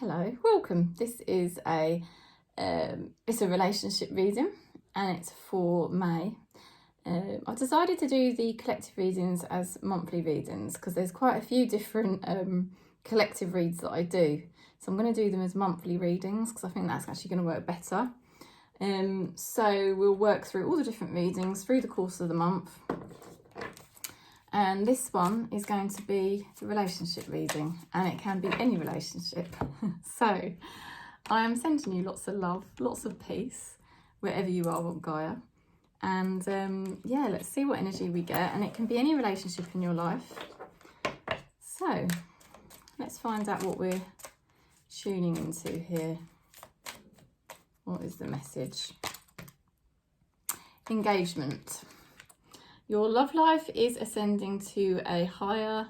Hello, welcome. This is it's a relationship reading and it's for May. I've decided to do the collective readings as monthly readings because there's quite a few different collective reads that I do. So I'm going to do them as monthly readings because I think that's actually going to work better. So we'll work through all the different readings through the course of the month. And this one is going to be the relationship reading, and it can be any relationship. So I am sending you lots of love, lots of peace, wherever you are on Gaia. And yeah, let's see what energy we get. And it can be any relationship in your life. So let's find out what we're tuning into here. What is the message? Engagement. Your love life is ascending to a higher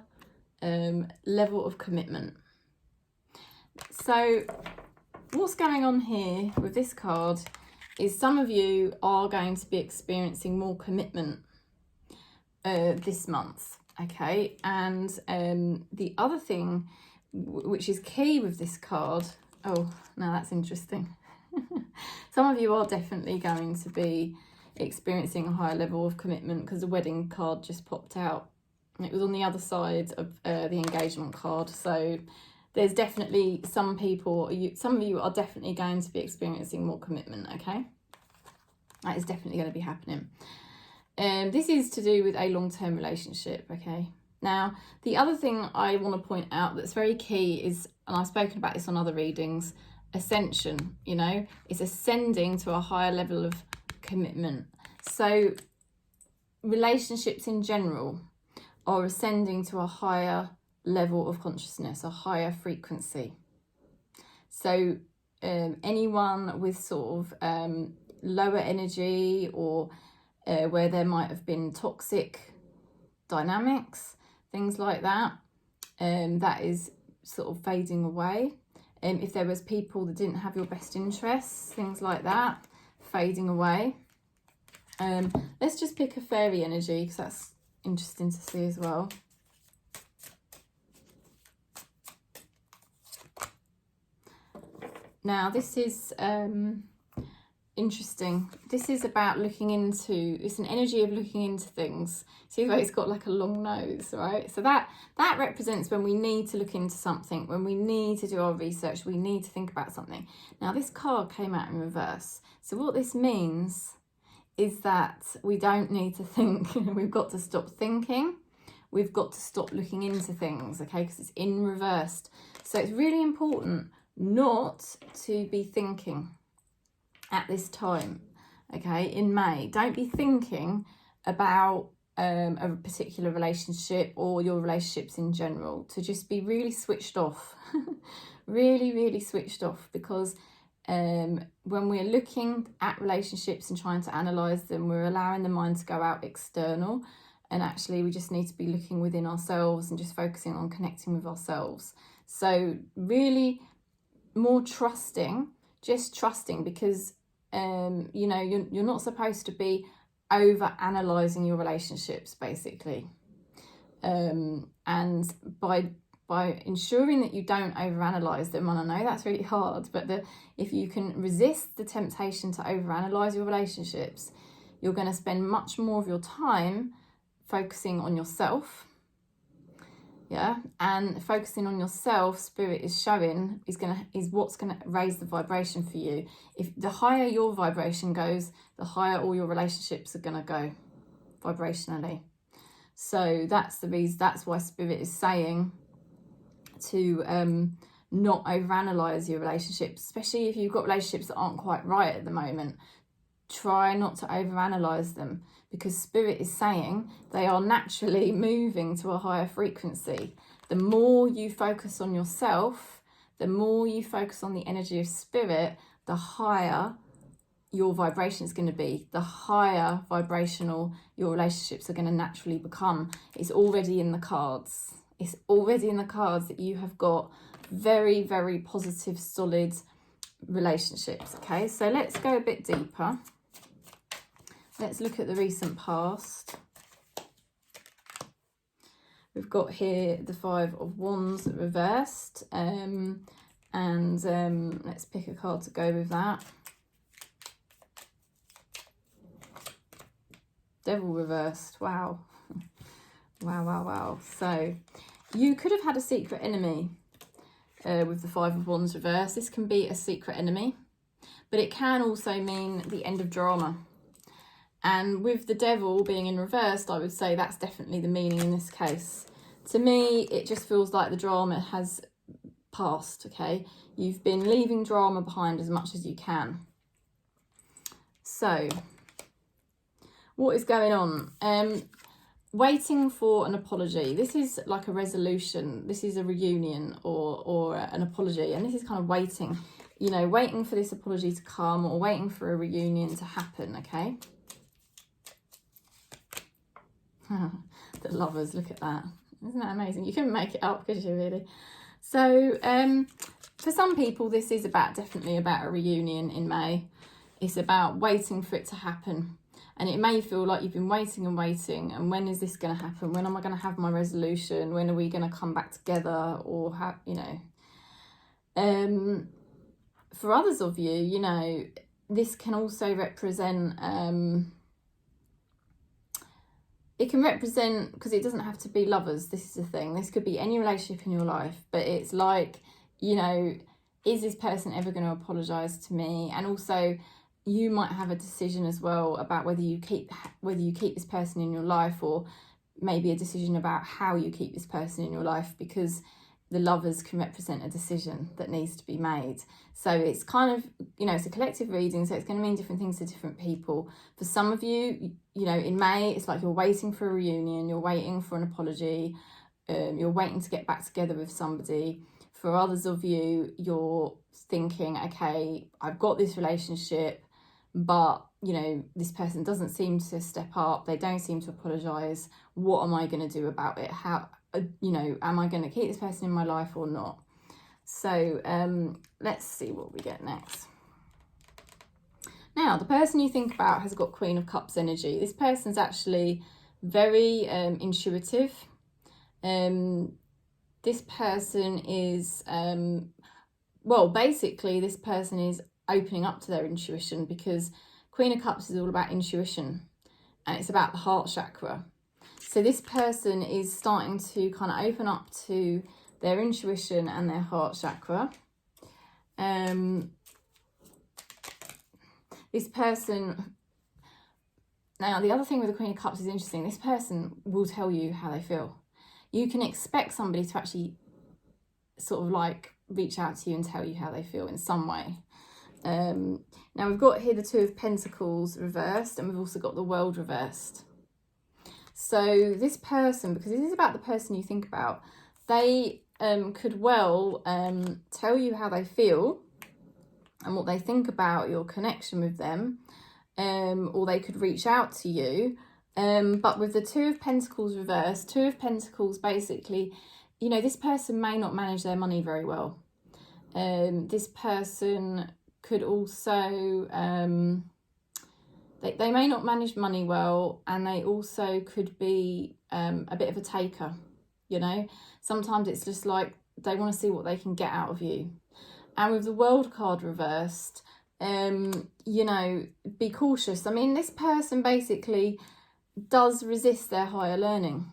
level of commitment. So what's going on here with this card is some of you are going to be experiencing more commitment this month, okay? And the other thing which is key with this card, oh, now that's interesting. Some of you are definitely going to be experiencing a higher level of commitment because the wedding card just popped out. It was on the other side of the engagement card. So there's definitely some people, some of you are definitely going to be experiencing more commitment, okay? That is definitely going to be happening. This is to do with a long-term relationship, okay? Now, the other thing I want to point out that's very key is, and I've spoken about this on other readings, ascension, you know, it's ascending to a higher level of commitment. So relationships in general are ascending to a higher level of consciousness, a higher frequency. So anyone with sort of lower energy or where there might have been toxic dynamics, things like that, that is sort of fading away. If there was people that didn't have your best interests, things like that, fading away. Let's just pick a fairy energy because that's interesting to see as well. Now this is interesting. This is about looking into, it's an energy of looking into things. See the way it's got like a long nose, right? So that represents when we need to look into something, when we need to do our research, we need to think about something. Now this card came out in reverse. So what this means is that we don't need to think. We've got to stop thinking. We've got to stop looking into things, okay? Because it's in reversed. So it's really important not to be thinking at this time, okay, in May. Don't be thinking about a particular relationship or your relationships in general. To just be really switched off. Really, really switched off, because when we're looking at relationships and trying to analyze them, we're allowing the mind to go out external, and actually we just need to be looking within ourselves and just focusing on connecting with ourselves. So really more trusting, just trusting, because you know, you're not supposed to be over analyzing your relationships, basically, and by ensuring that you don't overanalyze them, and I know that's really hard, but if you can resist the temptation to overanalyze your relationships, you're going to spend much more of your time focusing on yourself. Yeah, and focusing on yourself, Spirit is showing, is what's gonna raise the vibration for you. If the higher your vibration goes, the higher all your relationships are gonna go vibrationally. So that's the reason. That's why Spirit is saying to not overanalyze your relationships, especially if you've got relationships that aren't quite right at the moment. Try not to overanalyze them, because Spirit is saying they are naturally moving to a higher frequency. The more you focus on yourself, the more you focus on the energy of Spirit, the higher your vibration is going to be, the higher vibrational your relationships are going to naturally become. It's already in the cards. It's already in the cards that you have got very, very positive, solid relationships. Okay, so let's go a bit deeper. Let's look at the recent past. We've got here the Five of Wands reversed. And let's pick a card to go with that. Devil reversed. Wow. Wow, wow, wow. So you could have had a secret enemy with the Five of Wands reversed. This can be a secret enemy, but it can also mean the end of drama. And with the Devil being in reversed, I would say that's definitely the meaning in this case. To me, it just feels like the drama has passed, okay? You've been leaving drama behind as much as you can. So, what is going on? Waiting for an apology. This is like a resolution. This is a reunion or an apology. And this is kind of waiting, you know, waiting for this apology to come or waiting for a reunion to happen, okay? The Lovers, look at that. Isn't that amazing? You couldn't make it up, could you, really? So, for some people, this is definitely about a reunion in May. It's about waiting for it to happen. And it may feel like you've been waiting and waiting. And when is this going to happen? When am I going to have my resolution? When are we going to come back together? Or, you know. For others of you, you know, this can also represent... it can represent, because it doesn't have to be lovers, this is the thing. This could be any relationship in your life. But it's like, you know, is this person ever going to apologise to me? And also... you might have a decision as well about whether you keep this person in your life, or maybe a decision about how you keep this person in your life, because the Lovers can represent a decision that needs to be made. So it's kind of, you know, it's a collective reading, so it's going to mean different things to different people. For some of you, you know, in May, it's like you're waiting for a reunion, you're waiting for an apology, you're waiting to get back together with somebody. For others of you, you're thinking, okay, I've got this relationship, but, you know, this person doesn't seem to step up. They don't seem to apologise. What am I going to do about it? How, you know, am I going to keep this person in my life or not? So let's see what we get next. Now, the person you think about has got Queen of Cups energy. This person's actually very intuitive. This person is, well, basically this person is opening up to their intuition, because Queen of Cups is all about intuition and it's about the heart chakra. So this person is starting to kind of open up to their intuition and their heart chakra. This person, now the other thing with the Queen of Cups is interesting. This person will tell you how they feel. You can expect somebody to actually sort of like reach out to you and tell you how they feel in some way. Now we've got here the Two of Pentacles reversed, and we've also got the World reversed. So this person, because this is about the person you think about, they could well tell you how they feel and what they think about your connection with them, or they could reach out to you. But with the Two of Pentacles reversed, Two of Pentacles basically, you know, this person may not manage their money very well. This person could also, they may not manage money well, and they also could be a bit of a taker, you know. Sometimes it's just like they want to see what they can get out of you. And with the World card reversed, you know, be cautious. I mean, this person basically does resist their higher learning.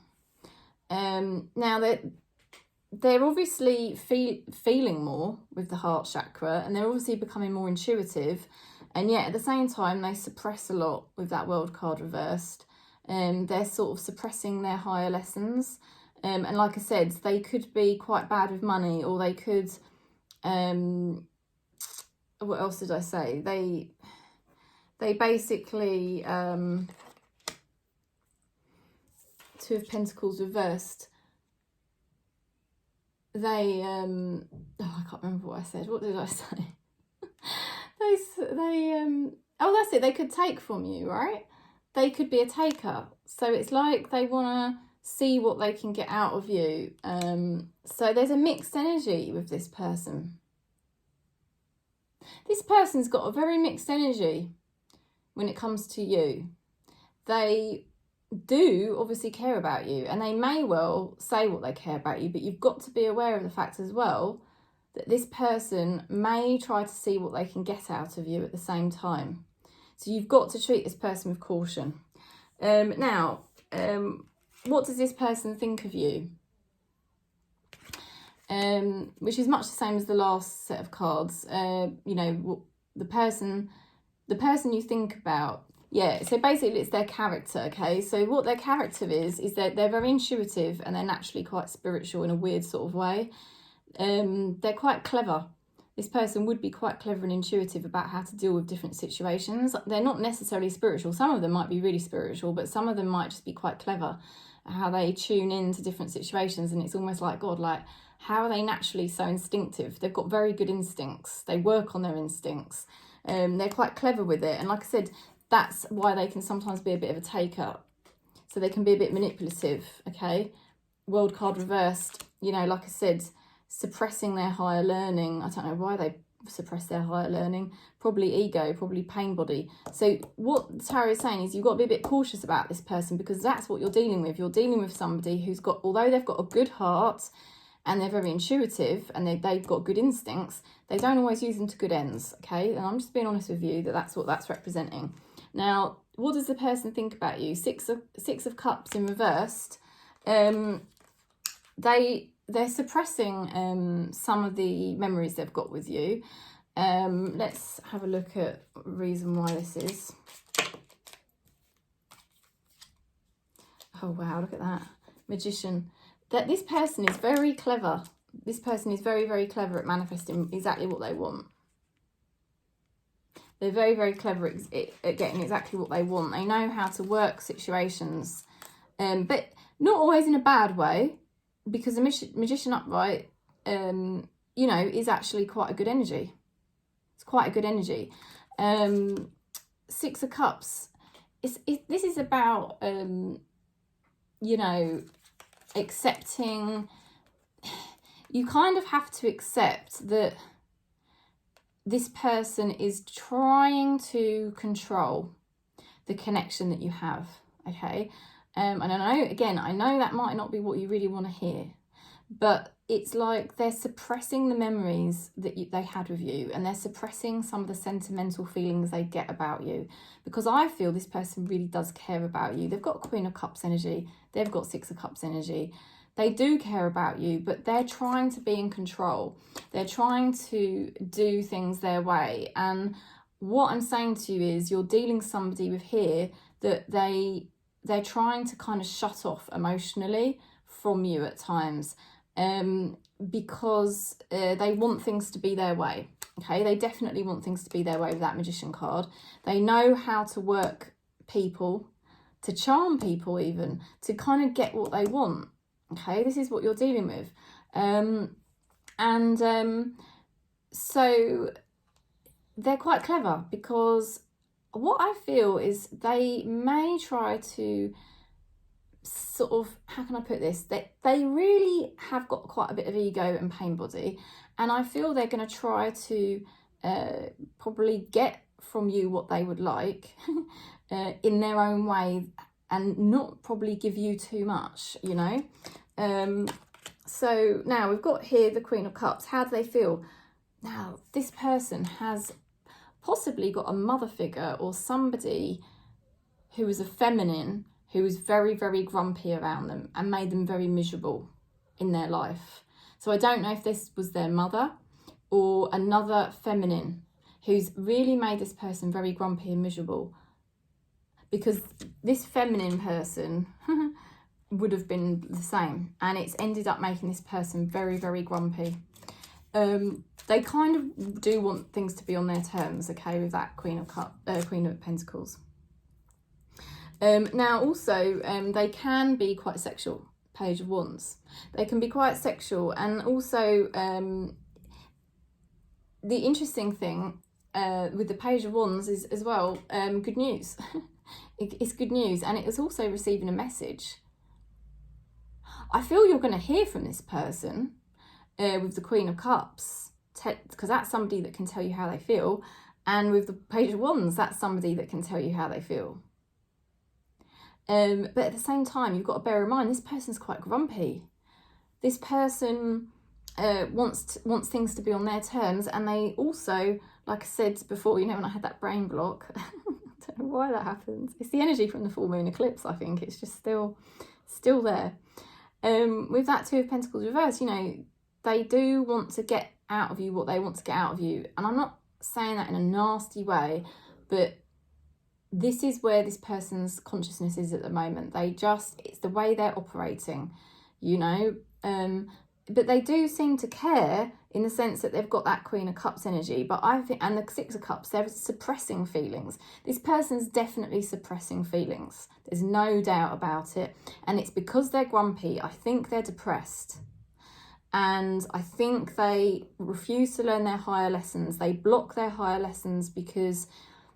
Now they're obviously feeling more with the heart chakra, and they're obviously becoming more intuitive, and yet at the same time they suppress a lot with that World card reversed. They're sort of suppressing their higher lessons, and like I said, they could be quite bad with money, or they could what else did I say? They basically Two of Pentacles reversed. They oh, I can't remember what I said. What did I say? Oh, that's it. They could take from you, right? They could be a taker. So it's like they want to see what they can get out of you. So there's a mixed energy with this person. This person's got a very mixed energy when it comes to you. They do obviously care about you, and they may well say what they care about you, but you've got to be aware of the fact as well that this person may try to see what they can get out of you at the same time. So you've got to treat this person with caution. Now, what does this person think of you? Which is much the same as the last set of cards. You know, the person you think about. Yeah, so basically it's their character, okay? So what their character is that they're very intuitive and they're naturally quite spiritual in a weird sort of way. They're quite clever. This person would be quite clever and intuitive about how to deal with different situations. They're not necessarily spiritual. Some of them might be really spiritual, but some of them might just be quite clever at how they tune into different situations. And it's almost like, God, like, how are they naturally so instinctive? They've got very good instincts. They work on their instincts. They're quite clever with it. And like I said, that's why they can sometimes be a bit of a taker. So they can be a bit manipulative, okay? World card reversed, you know, like I said, suppressing their higher learning. I don't know why they suppress their higher learning. Probably ego, probably pain body. So what the tarot is saying is you've got to be a bit cautious about this person, because that's what you're dealing with. You're dealing with somebody who's got, although they've got a good heart and they're very intuitive and they've got good instincts, they don't always use them to good ends, okay? And I'm just being honest with you that that's what that's representing. Now, what does the person think about you? Six of Cups in reversed. They're suppressing some of the memories they've got with you. Let's have a look at the reason why this is. Oh, wow, look at that. Magician. That this person is very clever. This person is very, very clever at manifesting exactly what they want. They're very, very clever at getting exactly what they want. They know how to work situations, but not always in a bad way, because the Magician upright, you know, is actually quite a good energy. It's quite a good energy. Six of Cups. This is about, you know, accepting. You kind of have to accept that this person is trying to control the connection that you have, okay? And I know that might not be what you really want to hear, but it's like they're suppressing the memories that they had with you, and they're suppressing some of the sentimental feelings they get about you, because I feel this person really does care about you. They've got Queen of Cups energy. They've got Six of Cups energy. They do care about you, but they're trying to be in control. They're trying to do things their way. And what I'm saying to you is you're dealing somebody with here that they're trying to kind of shut off emotionally from you at times, because they want things to be their way. Okay, they definitely want things to be their way with that Magician card. They know how to work people, to charm people even, to kind of get what they want. Okay, this is what you're dealing with. So they're quite clever, because what I feel is they may try to sort of, how can I put this? They really have got quite a bit of ego and pain body. And I feel they're going to try to probably get from you what they would like in their own way, and not probably give you too much, you know. So now we've got here the Queen of Cups. How do they feel? Now, this person has possibly got a mother figure or somebody who is a feminine, who is very, very grumpy around them and made them very miserable in their life. So I don't know if this was their mother or another feminine who's really made this person very grumpy and miserable, because this feminine person would have been the same, and it's ended up making this person very, very grumpy. They kind of do want things to be on their terms, okay, with that Queen of Pentacles. Now also, they can be quite sexual. Page of Wands. They can be quite sexual, and also the interesting thing with the Page of Wands is as well good news. It's good news, and it is also receiving a message. I feel you're going to hear from this person with the Queen of Cups, because that's somebody that can tell you how they feel, and with the Page of Wands, that's somebody that can tell you how they feel. But at the same time, you've got to bear in mind, this person's quite grumpy. This person wants things to be on their terms, and they also, like I said before, you know, when I had that brain block, I don't know why that happens. It's the energy from the full moon eclipse, I think. It's just still there. With that Two of Pentacles reversed, you know, they do want to get out of you what they want to get out of you. And I'm not saying that in a nasty way, but this is where this person's consciousness is at the moment. It's the way they're operating, you know. But they do seem to care in the sense that they've got that Queen of Cups energy. But I think, and the Six of Cups, they're suppressing feelings. This person's definitely suppressing feelings. There's no doubt about it. And it's because they're grumpy. I think they're depressed. And I think they refuse to learn their higher lessons. They block their higher lessons because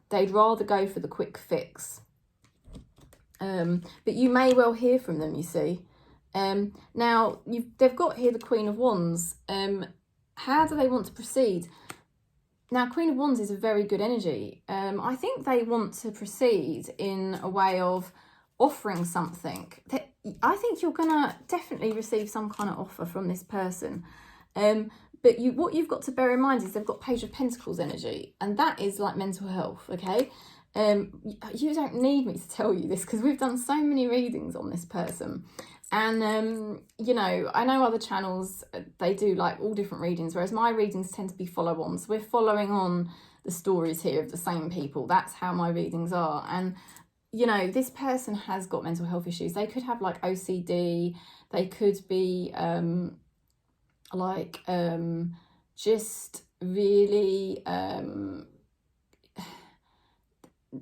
they'd rather go for the quick fix. But you may well hear from them, you see. Now, they've got here the Queen of Wands. How do they want to proceed? Now, Queen of Wands is a very good energy. I think they want to proceed in a way of offering something. I think you're going to definitely receive some kind of offer from this person. But what you've got to bear in mind is they've got Page of Pentacles energy, and that is like mental health, okay? You don't need me to tell you this because we've done so many readings on this person. And, you know, I know other channels, they do like all different readings, whereas my readings tend to be follow-ons. We're following on the stories here of the same people. That's how my readings are. And, you know, this person has got mental health issues. They could have like OCD. They could be just really,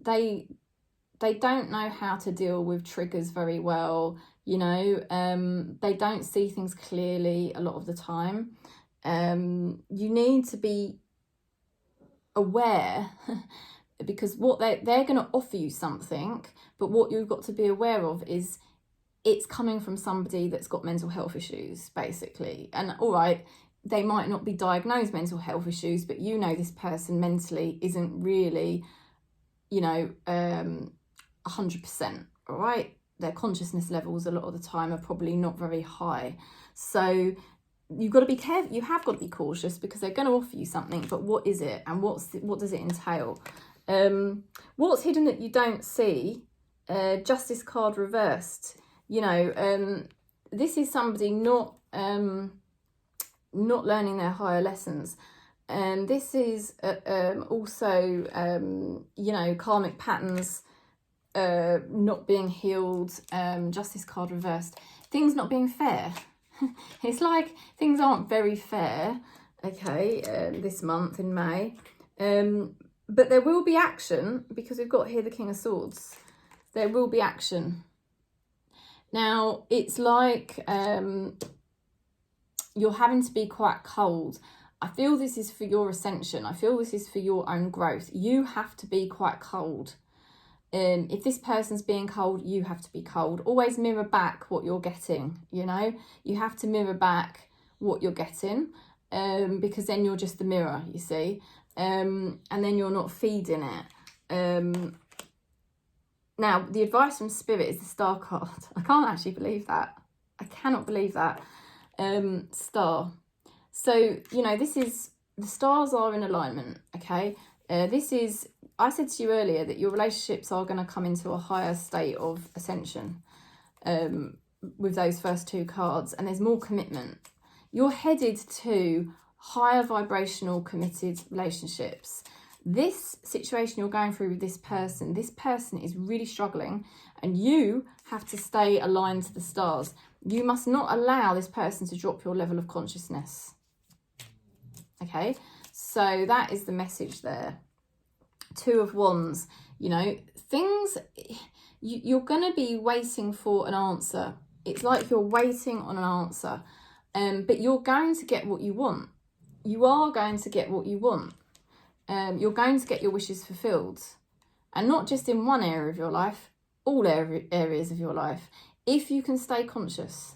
they don't know how to deal with triggers very well. You know, they don't see things clearly a lot of the time. You need to be aware because what they're going to offer you something, but what you've got to be aware of is it's coming from somebody that's got mental health issues, basically. And all right, they might not be diagnosed mental health issues, but you know this person mentally isn't really, you know, 100%, all right? Their consciousness levels a lot of the time are probably not very high. So you've got to be careful. You have got to be cautious because they're going to offer you something, but what is it and what does it entail? What's hidden that you don't see? Justice card reversed. You know, this is somebody not learning their higher lessons. And this is also, you know, karmic patterns not being healed, justice card reversed, things not being fair. It's like things aren't very fair, okay, this month in May. But there will be action because we've got here the King of Swords. There will be action. Now, it's like you're having to be quite cold. I feel this is for your ascension. I feel this is for your own growth. You have to be quite cold. If this person's being cold, you have to be cold. Always mirror back what you're getting, you know. You have to mirror back what you're getting because then you're just the mirror, you see. And then you're not feeding it. Now, the advice from Spirit is the Star card. I can't actually believe that. I cannot believe that. Star. So, you know, this is, the stars are in alignment, okay? This is, I said to you earlier that your relationships are going to come into a higher state of ascension with those first two cards, and there's more commitment. You're headed to higher vibrational committed relationships. This situation you're going through with this person is really struggling, and you have to stay aligned to the stars. You must not allow this person to drop your level of consciousness. Okay, so that is the message there. Two of Wands, you know, things, you're going to be waiting for an answer. It's like you're waiting on an answer, but you're going to get what you want. You are going to get what you want. You're going to get your wishes fulfilled. And not just in one area of your life, all areas of your life. If you can stay conscious,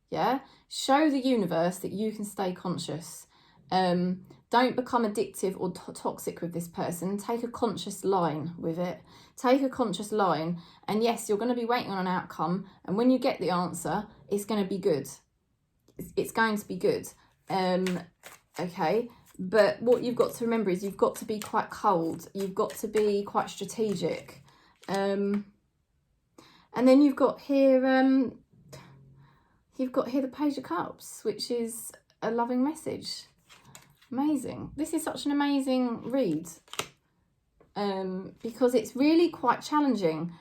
yeah? Show the universe that you can stay conscious. Don't become addictive or toxic with this person. Take a conscious line with it. Take a conscious line. And yes, you're going to be waiting on an outcome. And when you get the answer, it's going to be good. It's going to be good. Okay, but what you've got to remember is you've got to be quite cold. You've got to be quite strategic. And then you've got here the Page of Cups, which is a loving message. Amazing. This is such an amazing read, because it's really quite challenging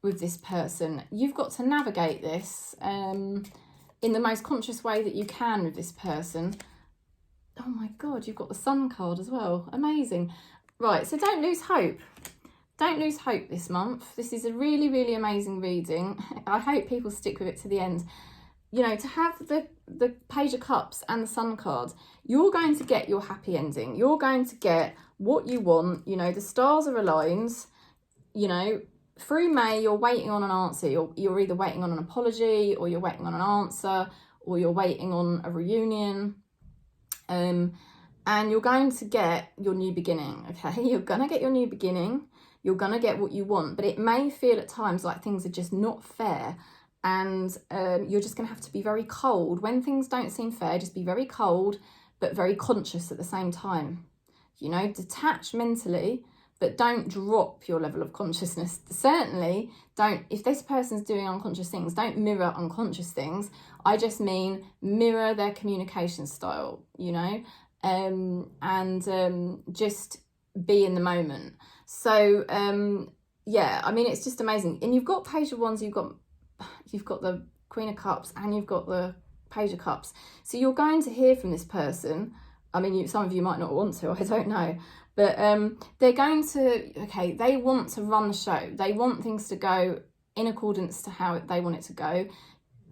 with this person. You've got to navigate this in the most conscious way that you can with this person. Oh my God, you've got the Sun card as well. Amazing. Right, so don't lose hope. Don't lose hope this month. This is a really, really amazing reading. I hope people stick with it to the end. You know, to have the Page of Cups and the Sun card, you're going to get your happy ending. You're going to get what you want. You know, the stars are aligned. You know, through May, you're waiting on an answer. You're either waiting on an apology, or you're waiting on an answer, or you're waiting on a reunion. And you're going to get your new beginning, okay? You're going to get your new beginning. You're going to get what you want. But it may feel at times like things are just not fair. And you're just going to have to be very cold. When things don't seem fair, just be very cold, but very conscious at the same time. You know, detach mentally, but don't drop your level of consciousness. Certainly don't, if this person's doing unconscious things, don't mirror unconscious things. I just mean mirror their communication style, you know, and just be in the moment. So, yeah, I mean, it's just amazing. And you've got Page of Wands, you've got the Queen of Cups, and you've got the Page of Cups. So you're going to hear from this person. I mean, some of you might not want to, I don't know. But they're going to, okay, they want to run the show. They want things to go in accordance to how they want it to go.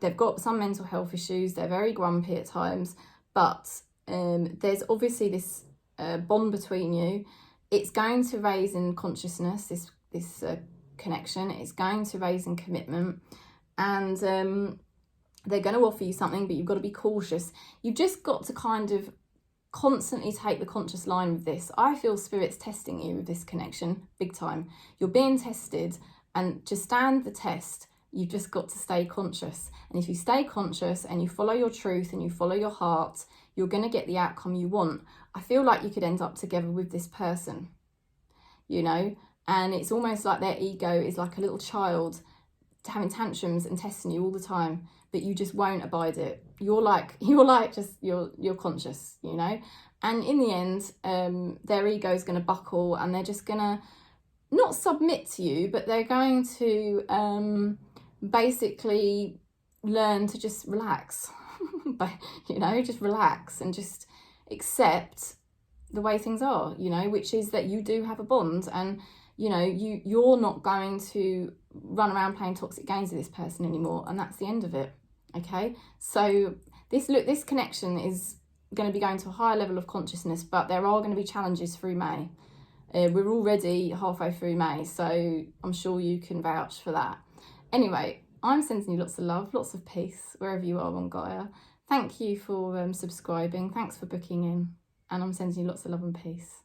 They've got some mental health issues. They're very grumpy at times. But there's obviously this bond between you. It's going to raise in consciousness, this connection. It's going to raise in commitment. And they're going to offer you something, but you've got to be cautious. You've just got to kind of constantly take the conscious line with this. I feel Spirit's testing you with this connection big time. You're being tested, and to stand the test, you've just got to stay conscious. And if you stay conscious and you follow your truth and you follow your heart, you're going to get the outcome you want. I feel like you could end up together with this person, you know, and it's almost like their ego is like a little child having tantrums and testing you all the time, but you just won't abide it. You're conscious, you know, and in the end, their ego is going to buckle, and they're just going to not submit to you, but they're going to basically learn to just relax, but, you know, just relax and just accept the way things are, you know, which is that you do have a bond, and you know, you're not going to run around playing toxic games with this person anymore, and that's the end of it. Okay, so this connection is going to be going to a higher level of consciousness, but there are going to be challenges through May. We're already halfway through May, so I'm sure you can vouch for that. Anyway, I'm sending you lots of love, lots of peace wherever you are on Gaia. Thank you for subscribing. Thanks for booking in, and I'm sending you lots of love and peace.